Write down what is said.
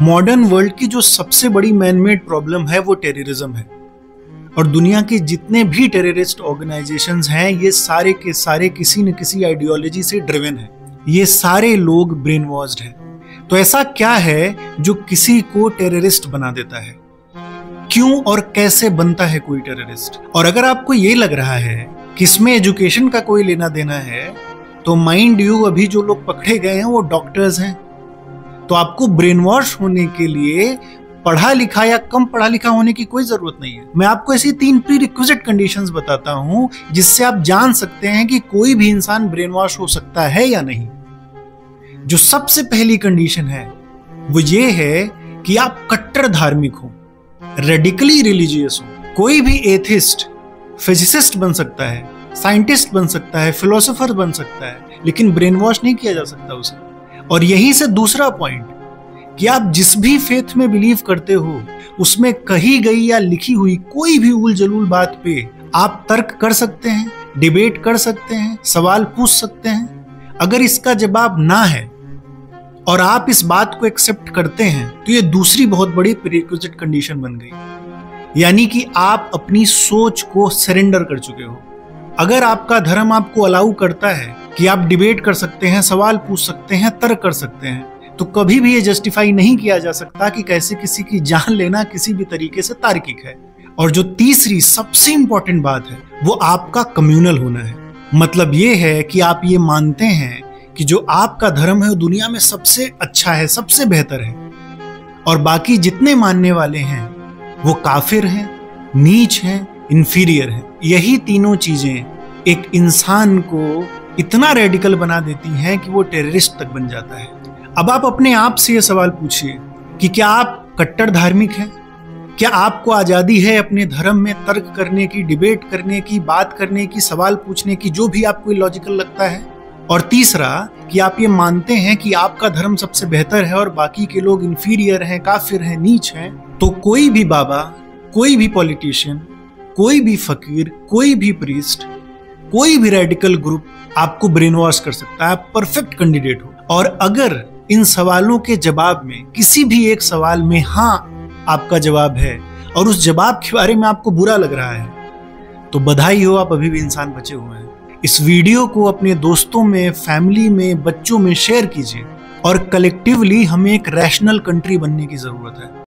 Modern world की जो सबसे बड़ी मैनमेड प्रॉब्लम है वो टेररिज्म है। और दुनिया के जितने भी टेररिस्ट ऑर्गेनाइजेशंस हैं ये सारे के सारे किसी न किसी आइडियोलॉजी से ड्रिवन है। ये सारे लोग ब्रेन वॉश्ड हैं। तो ऐसा क्या है जो किसी को टेररिस्ट बना देता है? क्यों और कैसे बनता है कोई टेररिस्ट? और अगर आपको ये लग रहा है कि इसमें एजुकेशन का कोई लेना देना है तो माइंड यू, अभी जो लोग पकड़े गए हैं वो डॉक्टर्स हैं। तो आपको ब्रेन वॉश होने के लिए पढ़ा लिखा या कम पढ़ा लिखा होने की कोई जरूरत नहीं है। मैं आपको ऐसी 3 प्रीरिक्विजिट कंडीशंस बताता हूं जिससे आप जान सकते हैं कि कोई भी इंसान ब्रेन वॉश हो सकता है या नहीं। जो सबसे पहली कंडीशन है वो ये है कि आप कट्टर धार्मिक हो, रेडिकली रिलीजियस हो। कोई भी एथिस्ट फिजिसिस्ट बन सकता है, साइंटिस्ट बन सकता है, फिलोसोफर बन सकता है, लेकिन ब्रेन वॉश नहीं किया जा सकता उसे। और यहीं से दूसरा पॉइंट कि आप जिस भी फेथ में बिलीव करते हो उसमें कही गई या लिखी हुई कोई भी उल जलूल बात पे आप तर्क कर सकते हैं, डिबेट कर सकते हैं, सवाल पूछ सकते हैं। अगर इसका जवाब ना है और आप इस बात को एक्सेप्ट करते हैं तो ये दूसरी बहुत बड़ी प्रीरिक्विजिट कंडीशन बन गई, यानी कि आप अपनी सोच को सरेंडर कर चुके हो। अगर आपका धर्म आपको अलाउ करता है कि आप डिबेट कर सकते हैं, सवाल पूछ सकते हैं, तर्क कर सकते हैं, तो कभी भी ये जस्टिफाई नहीं किया जा सकता कि कैसे किसी की जान लेना किसी भी तरीके से तार्किक है। और जो तीसरी सबसे इंपॉर्टेंट बात है वो आपका कम्युनल होना है। मतलब ये है कि आप ये मानते हैं कि जो आपका धर्म है वो दुनिया में सबसे अच्छा है, सबसे बेहतर है, और बाकी जितने मानने वाले हैं वो काफिर हैं, नीच हैं, इंफीरियर हैं। यही तीनों चीजें एक इंसान को इतना रेडिकल बना देती हैं कि वो टेररिस्ट तक बन जाता है। अब आप अपने आप से ये सवाल पूछिए कि क्या आप कट्टर धार्मिक हैं? क्या आपको आजादी है अपने धर्म में तर्क करने की, डिबेट करने की, बात करने की, सवाल पूछने की, जो भी आपको लॉजिकल लगता है? और तीसरा कि आप ये मानते हैं कि आपका धर्म सबसे बेहतर है और बाकी के लोग इंफीरियर हैं, काफिर हैं, नीच हैं। तो कोई भी बाबा, कोई भी पॉलिटिशियन, कोई भी फकीर, कोई भी प्रीस्ट, कोई भी रेडिकल ग्रुप आपको ब्रेन वॉश कर सकता है। आप परफेक्ट कैंडिडेट हो। और अगर इन सवालों के जवाब में किसी भी एक सवाल में हाँ आपका जवाब है और उस जवाब के बारे में आपको बुरा लग रहा है तो बधाई हो, आप अभी भी इंसान बचे हुए हैं। इस वीडियो को अपने दोस्तों में, फैमिली में, बच्चों में शेयर कीजिए और कलेक्टिवली हमें एक रैशनल कंट्री बनने की जरूरत है।